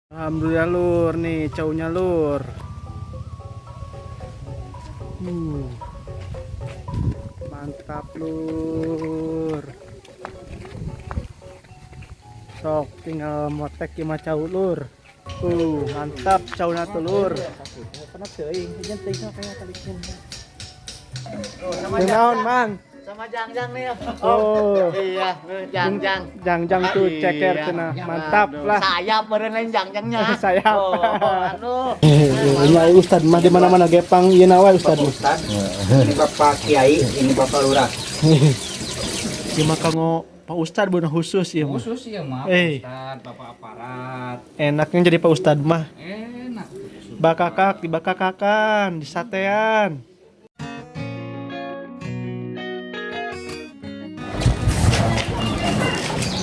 Alhamdulillah lur, nih caunya lur. Mantap lur. Sok tinggal motek ima cau lur. Mantap caunya tuh lur. Naon mang? Sama Jangjang nih. Oh, Iya, Jangjang. Jangjang tuh ceker Iya. cenah. Mantap lah. Sayap berenang Jangjangnya. Sayap. Aduh. Ini Ustad mah di mana-mana gepang ieu nawa Ustad. Ini Bapak Kiai, ini Bapak Lurah. Ieu mah kanggo Pak Ustad beunah khusus ieu mah. Khusus ya maaf Eh. Ustad, Bapak aparat. Enaknya jadi Pak Ustad mah. Enak. Bakakak dibakakakan, disatean.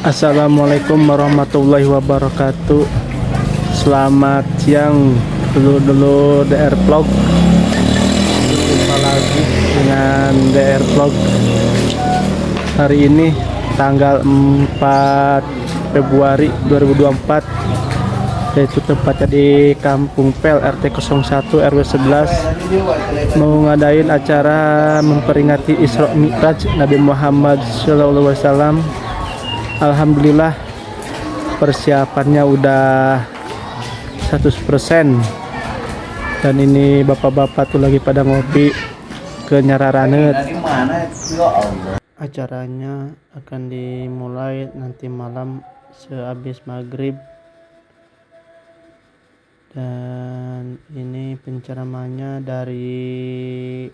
Assalamualaikum warahmatullahi wabarakatuh. Selamat siang dulu DR Vlog. Jumpa lagi dengan DR Vlog. Hari ini tanggal 4 Februari 2024, yaitu tepatnya di Kampung Pel RT 01 RW 11 mau ngadain acara memperingati Isra Mi'raj Nabi Muhammad SAW. Alhamdulillah persiapannya udah 100%. Dan ini bapak-bapak tuh lagi pada ngopi ke Nyararaneut. Acaranya akan dimulai nanti malam sehabis maghrib. Dan ini penceramahnya dari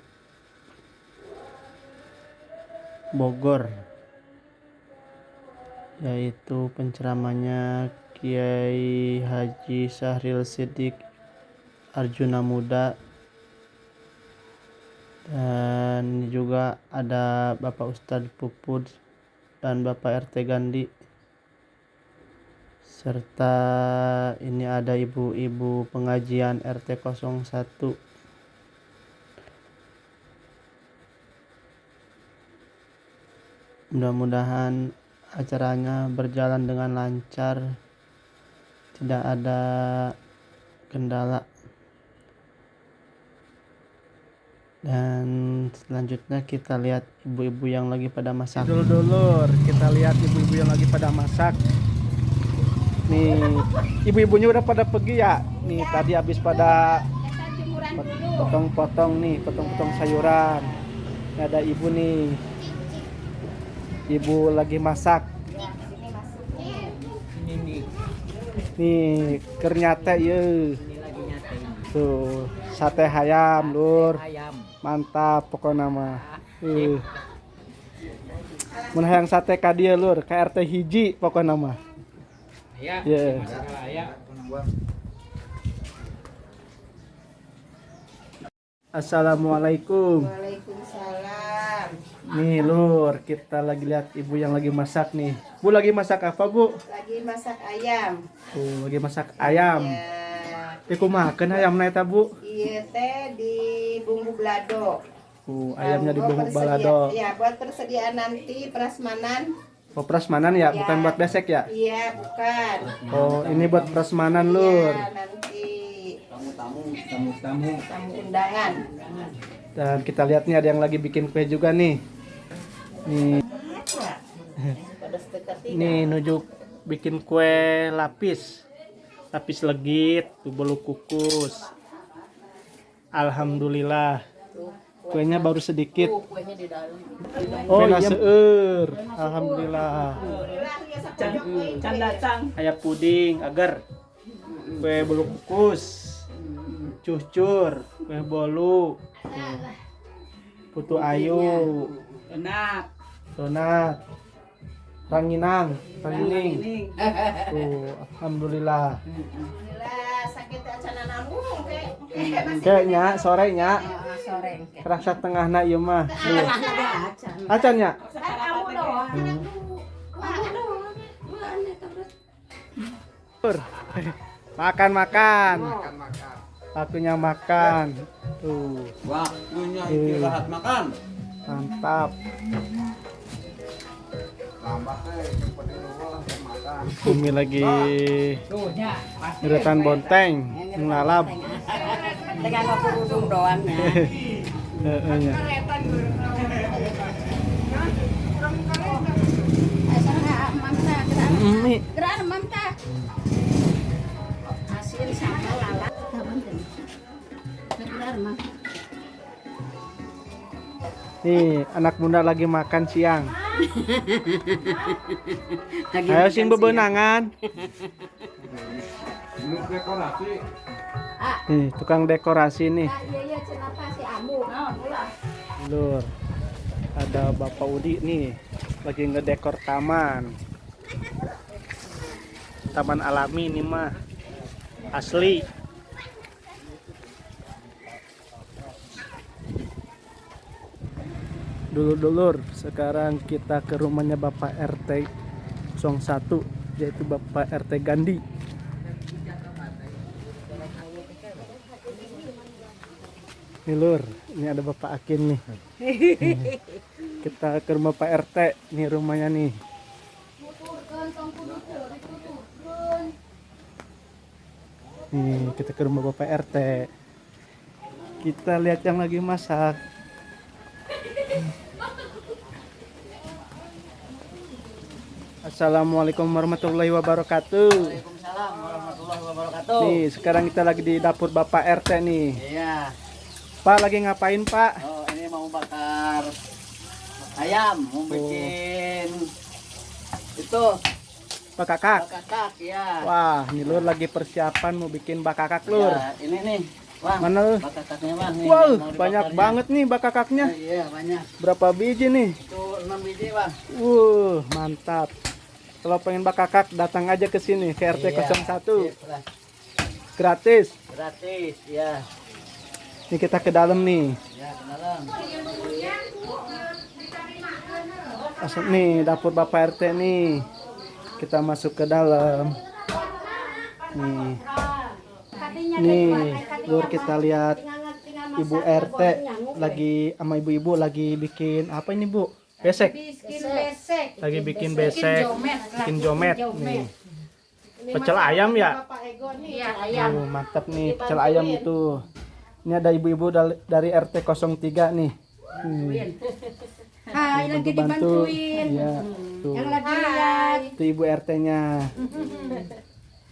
Bogor, yaitu penceramahnya Kiai Haji Syahril Siddiq Arjuna Muda. Dan juga ada Bapak Ustadz Pupud dan Bapak RT Gandi, serta ini ada ibu-ibu pengajian RT 01. Mudah-mudahan acaranya berjalan dengan lancar, tidak ada kendala. Dan selanjutnya kita lihat ibu-ibu yang lagi pada masak. Dulu kita lihat ibu-ibu yang lagi pada masak. Nih, ibu-ibunya udah pada pergi ya. Nih tadi habis pada potong-potong nih, potong-potong sayuran. Ini ada ibu nih. Ibu lagi masak. Nih, kernyate ye. Tuh, sate ayam, lur. Mantap pokoknya mah. Mun hayang sate ka dieu lur, ka RT hiji pokoknya mah. Iya. Assalamualaikum. Waalaikumsalam. Nih lur, kita lagi lihat ibu yang lagi masak nih. Bu lagi masak apa, Bu? Lagi masak ayam. Lagi masak ayam. Ya, Kumahakeun ayamna eta, Bu? iya teh di bumbu balado. Ayamnya di Buat bumbu persediaan- balado. Ya, buat persediaan nanti prasmanan. Oh, prasmanan ya, Ya. bukan buat besek ya? Iya, bukan. Oh, ini buat prasmanan, Lur. Iya, nanti Tamu. tamu undangan. Dan kita lihat nih ada yang lagi bikin kue juga nih. Nih, Pada sedekat nih nujuk bikin kue lapis. Lapis legit, tuh bolu kukus. Alhamdulillah. Kuenya baru sedikit. kuenya di dalam. Oh iya, seueur. Alhamdulillah. Can datang. Aya puding, agar kue bolu kukus, cucur, kue bolu, putu ayu, donat, ranginang, rangining. Tuh, alhamdulillah. Alhamdulillah sakit acana nambung Kayaknya sorenya sore. kerasa tengahna ieu mah. Tuh. Acannya. Kamu doang. Makan. Waktunya makan. Tuh, Waktunya istirahat makan. mantap. Tambah teh seperti dulu makan. Bumi lagi ngeretan bonteng, ngelalap. Dengan aku udung doang ya. Nya. Asal mamta Ini geran mamta. Hasil sama lalat. Geran mah. nih anak bunda lagi makan siang. Ayo sing bebenangan. Belum dekorasi. Nih tukang dekorasi nih. Iya iya kenapa si Amu? Lur. Ada Bapak Udi nih lagi ngedekor taman. Taman alami ini mah. Asli. Dulur-dulur, sekarang kita ke rumahnya Bapak RT 01, yaitu Bapak RT Gandhi. Nih lur, ini ada Bapak Akin nih. Kita ke rumah Pak RT, nih rumahnya nih. Nih, kita ke rumah Bapak RT. Kita lihat yang lagi masak. Assalamualaikum warahmatullahi wabarakatuh. Waalaikumsalam warahmatullahi wabarakatuh. Nih, sekarang kita lagi di dapur Bapak RT nih. Iya. Pak lagi ngapain, Pak? Oh, ini mau bakar ayam, mau bikin itu Bakakak. bakakak ya. Wah, ini lur lagi persiapan mau bikin bakakak, lur. Ya, ini nih, Bang. Mana lu? Bakakaknya, Bang. Nih, Wow, mau banyak dibakarnya. banget nih bakakaknya. Iya, banyak. Berapa biji nih? Itu 6 biji, Bang. Mantap. Kalau pengen bakakak datang aja ke sini ke RT Iya, 01. sip lah. Gratis. Gratis, ya. Ini kita ke dalam nih. Ya, ke dalam. Masuk nih dapur Bapak RT nih. Kita masuk ke dalam. Nih. Nih, lur kita lihat Ibu RT lagi sama ibu-ibu lagi bikin apa ini, Bu? Besek. Bikin besek. Lagi bikin besek. Bikin jomet nih. Pecel ayam ya? Iya ayam. Mantap nih pecel ayam itu. Ini ada ibu-ibu dari RT 03 nih. Hai lagi Bantu-bantu. dibantuin. Iya, tuh. Yang lagi lihat. Itu ibu RT-nya.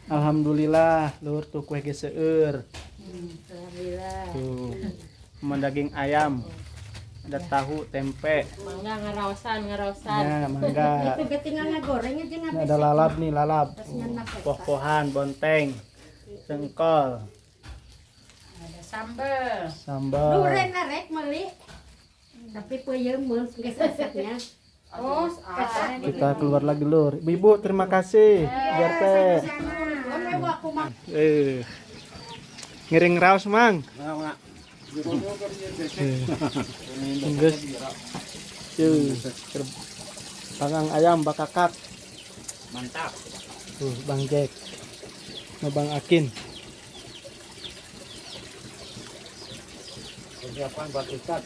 Alhamdulillah, lur tuh kue geseur. Alhamdulillah. Tuh. Sama daging ayam. Ada tahu, tempe. Mangga ngaraosan. Ya, mangga. Itu ketinggalan ngegoreng aja Ini ada lalap nih, lalap. Poh-pohan, bonteng, sengkol, Ada sambal. sambal. Duren rek meli. Tapi peuyeum mun geus resepnya. Oh, Kita keluar lagi, lur. Ibu, terima kasih. Biar teh. Ngiring raos, Mang. Enggeus. Panggang ayam bakakak. Mantap. Tuh, Bang Jack. Sama Bang Akin. Persiapan buat Ustad.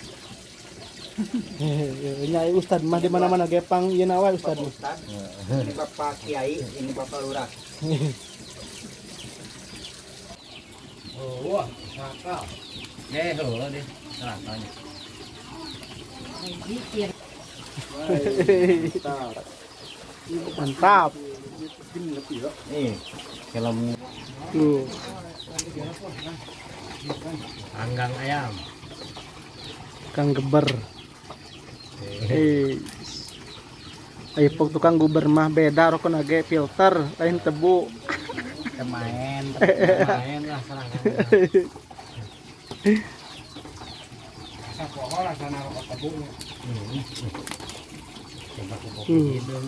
Nyai Ustad mah di mana-mana gepang ieu na wae Ustad. Ustad. Ini Bapak Kiai, ini Bapak Lurah. Oh, wah, sakal. Halo deh. Rasanya. Mantap. Nih, film Tuh, panggang ayam. Kang Geber. Ayo tukang guber mah beda rokok nage filter lain tebu. Main lah serangan. Asa poho lah sana rokok tebu. Coba kopi hidung.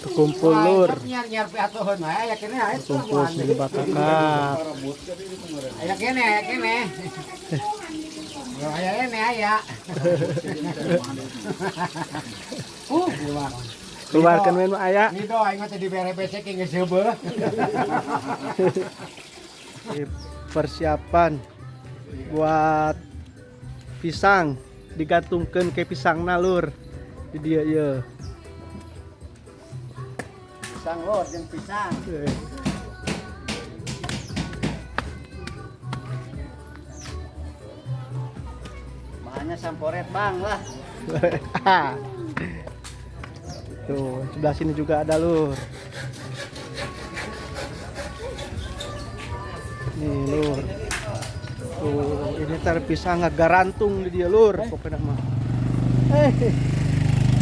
Terkumpul lur. Nyar piatuhun wae aya kene aya Terkumpul sini bakakak. aya kene aya kene. Yo aya kene aya. Gimana? Keluarkan menu aya. Ini doa ingat di BRPC geus heubeul. Persiapan buat pisang digantungkan ke pisang nalur di dia ya. Pisang lor jeung pisang. Bahannya samporet bang lah. Tuh sebelah sini juga ada lur. Nih lur. Tuh ini tar pisang ngagarantung di dia lur pokoknya mah.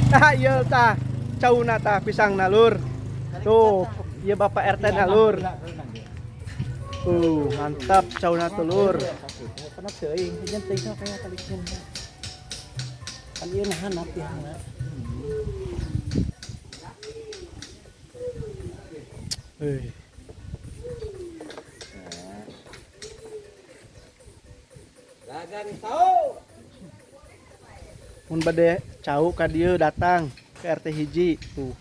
Nah iya tah cauna tah pisang nalur. Tuh iya Bapak RT nalur. Mantap cauna telur. Pernah seuing jeung teh kayak tadi kan. Kan ieu hanap ya. Dagang tahu. Mun bade cau ka dieu datang ke RT hiji tuh.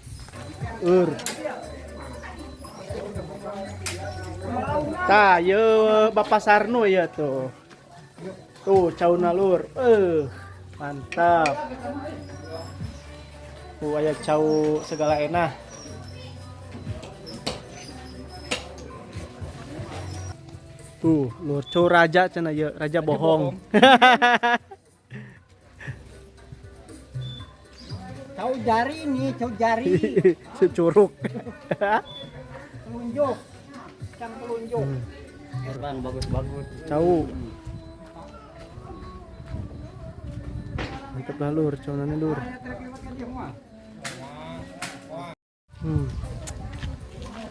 Tah ieu Bapak Sarno ya tuh. Tuh cau nalur. Mantap. Tuh aya cau segala enah. Tuh, lur cau raja cenah ye, raja bohong. Tahu jari nih, tahu jari. Securuk. Telunjuk. Cang telunjuk. Bang bagus-bagus. Cau. Mantap lah lur, cau nane lur.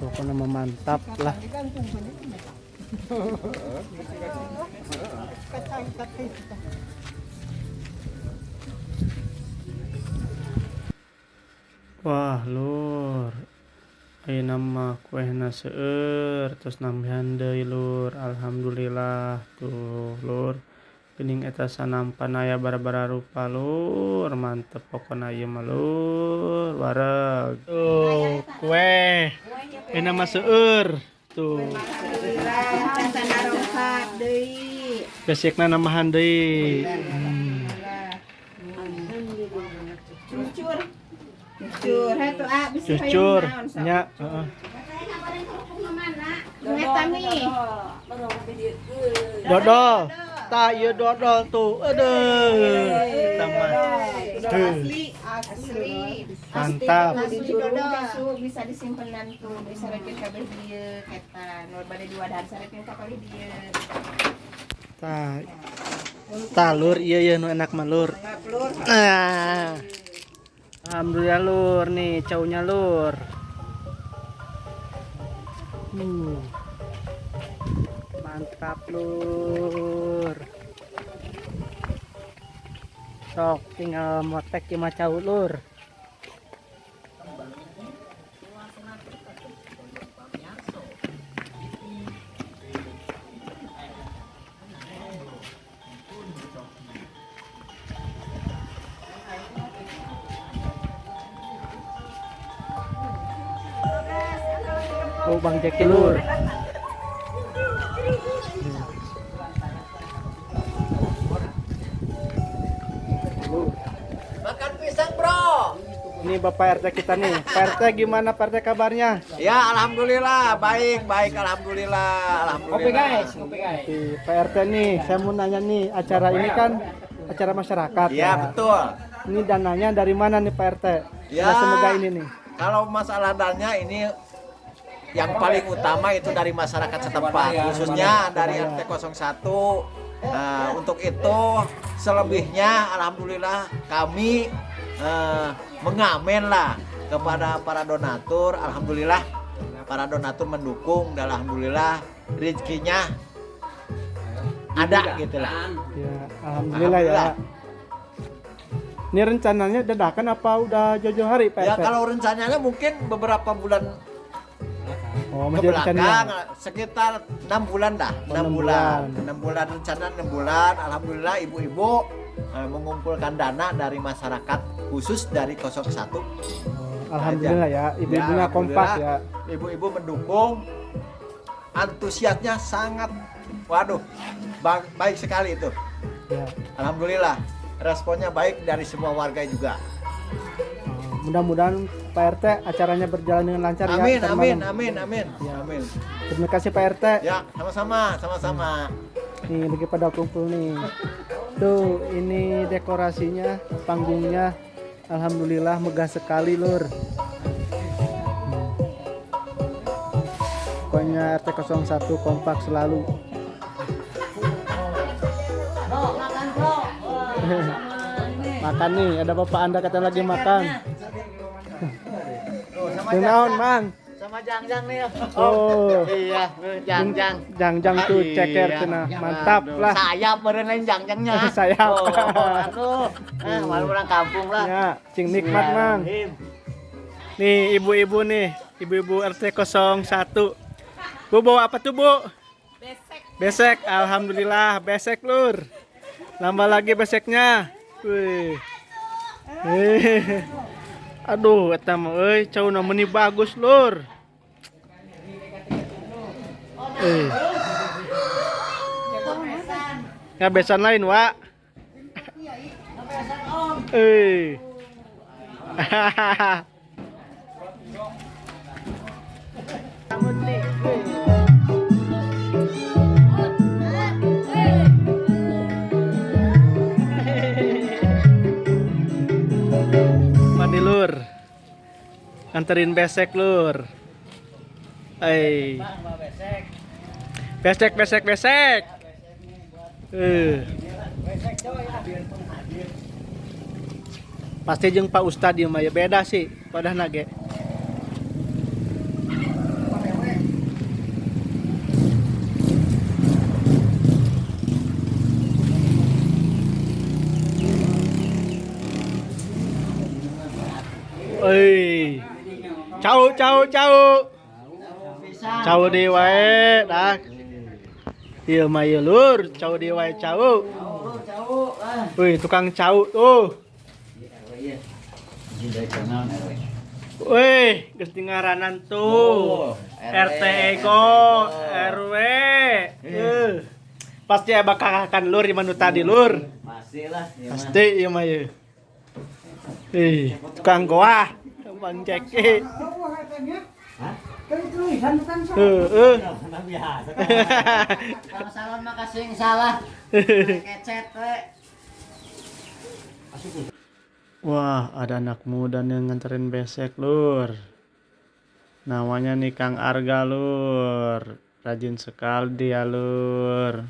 Pokoknya mantap lah. Wah lur, ayeuna mah kuehna seueur tos nambahan deui lur. Alhamdulillah tuh lur. Geuning eta sanampan aya bara-bara rupa lur. Mantep pokona ieu mah lur. Wareg. Tuh kue. Ayeuna mah seueur. Tuh. Besekna nambahan deui. Cucur nya heeh. Dodol. Tah ieu dodol tuh. Aduh. Tambah. Asli. Mantap. Bisa disimpenan tuh, bisa rekin kabeh dieu eta. Nur bade di wadahan sarekin ka kali dieu. Tah lur ieu nu enak mah lur. Nah. Alhamdulillah lur nih caunya lur. Mantap lur. Sok tinggal motek mah cau lur. Oh Bang Jeki lur. Makan pisang, Bro. Ini Bapak RT kita nih. Pak RT gimana Pak RT kabarnya? Ya, alhamdulillah, baik, alhamdulillah. Kopi guys. Pak RT nih, saya mau nanya nih, acara ini kan acara masyarakat. Iya, betul. Ini dananya dari mana nih Pak RT? Ya. Semoga ini nih. Kalau masalah dananya ini yang paling utama itu dari masyarakat setempat, khususnya dari RT 01. Untuk itu selebihnya alhamdulillah kami mengamen lah kepada para donatur. Alhamdulillah para donatur mendukung dan alhamdulillah rezekinya ada gitu lah. Ya, alhamdulillah ya. Ini rencananya dadakan apa udah jauh-jauh hari Pak RT? Ya kalau rencananya mungkin beberapa bulan Oh, ke masih rencananya. belakang sekitar 6 bulan dah. 6 bulan rencana 6 bulan. Alhamdulillah ibu-ibu mengumpulkan dana dari masyarakat khusus dari 01. Alhamdulillah ya, ibu-ibunya Ya, kompak ya. alhamdulillah. Ibu-ibu mendukung, antusiasnya sangat, waduh, baik sekali itu. Ya. Alhamdulillah, responnya baik dari semua warga juga. Mudah-mudahan Pak RT acaranya berjalan dengan lancar ya. Amin, ntar amin, malam. amin, amin, Ya. amin. Terima kasih Pak RT. Ya, sama-sama. Nih lagi pada kumpul nih. Tuh, ini dekorasinya, panggungnya. Alhamdulillah megah sekali, Lur. Pokoknya RT 01 kompak selalu. Makan nih, ada bapak Anda kata lagi makan. Naon, Mang? Sama Jang-Jang nih. Oh, Iya, Jang-Jang. Jang-jang tuh ceker Iya. cenah. Mantap lah. Saya berenang Jang-Jangnya. Sayap. Aduh, malu orang kampung lah. Ya, cing nikmat, Mang. Nih, ibu-ibu nih. Ibu-ibu RT 01. Bu bawa apa tuh, Bu? Besek. Alhamdulillah, besek, Lur. Nambah lagi beseknya. Wih. Aduh, eta mah euy, cauna meuni bagus, Lur. Ya besan lain, Wak. Mandi, Lur. Anterin besek, Lur. Besek. Pasti jeung Pak Ustad ieu mah ya beda sih padah nage. Cau di wae dah. Ieu mah ieu, Lur, cau di wae cau. Wih, tukang cau tuh. Wih, geus ngaranan tuh. RT Ego, RW. Pasti bakal akan Lur di manu tadi, Lur. Pasti ieu mah ieu. Tukang goah, Bang Ceki. Salah makasih yang salah. Kecet we. Wah, ada anak muda yang nganterin besek, Lur. Namanya nih Kang Arga, Lur. Rajin sekali dia, Lur.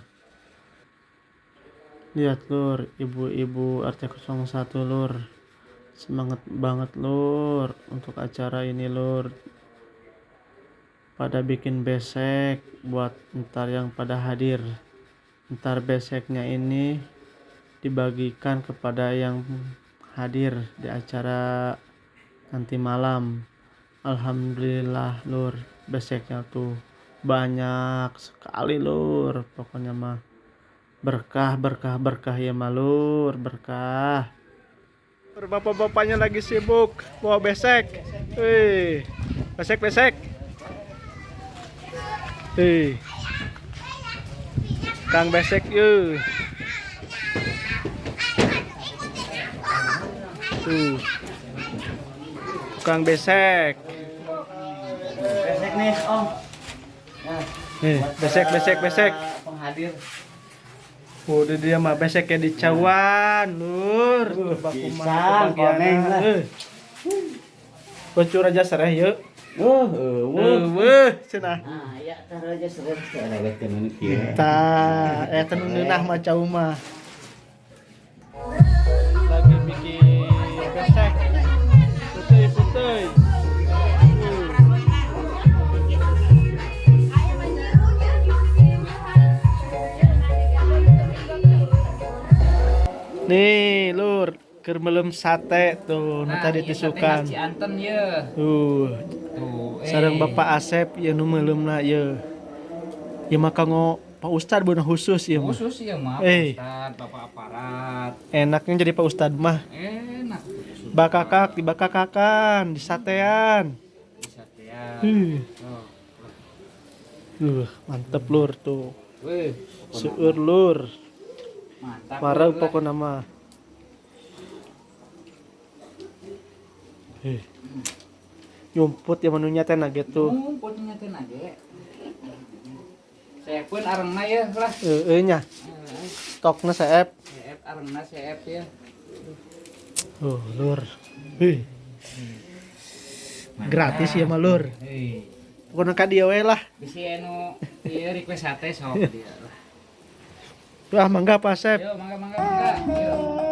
Lihat, Lur, ibu-ibu RT 01, Lur. Semangat banget, Lur, untuk acara ini, Lur. Pada bikin besek buat ntar yang pada hadir. Ntar beseknya ini dibagikan kepada yang hadir di acara nanti malam. Alhamdulillah, Lur, beseknya tuh banyak sekali, Lur. Pokoknya mah berkah ya mah, Lur, berkah. Bapak-bapaknya lagi sibuk bawa besek. Besek. Kang besek yuk. Tuh. Kang besek. Besek nih, Om. Besek. Penghadir. Udah dia mah beseknya di cawan, Lur. Pisan, koneng lah. Bocor aja sereh yuk. Cenah. Nah, ya taruh aja sering lewatkan ini kieu. Eta nu neunah mah cau mah. Lagi bikin besek. Putih. Nih, Lur, keur meulem sate tuh, nu tadi disukan. Cianten ye. Tuh, sareng Bapak Asep ya nu meuleumna ye. Ieu mah kanggo Pak Ustad beunah khusus ieu mah. Khusus ya mah Eh. Ustad, Bapak aparat. Enaknya jadi Pak Ustad mah. Enak. dibakakakan, disatean. Satean. Mantep lur tuh. Wih, Seueur lur. mantap. Parah pokoknya mah. Nyumput ya menunya teh na gitu. Ngumpulnya teh nage. Saya pun arengna ya lah. Nya. Stokna seep. CF arengna CF ya. Lur. Gratis ya mah lur. Hei. Pokoknya ka dia we lah. Bisi anu ieu request sate sok dia. Wah, mangga apa Sep? Yo, mangga. Yo.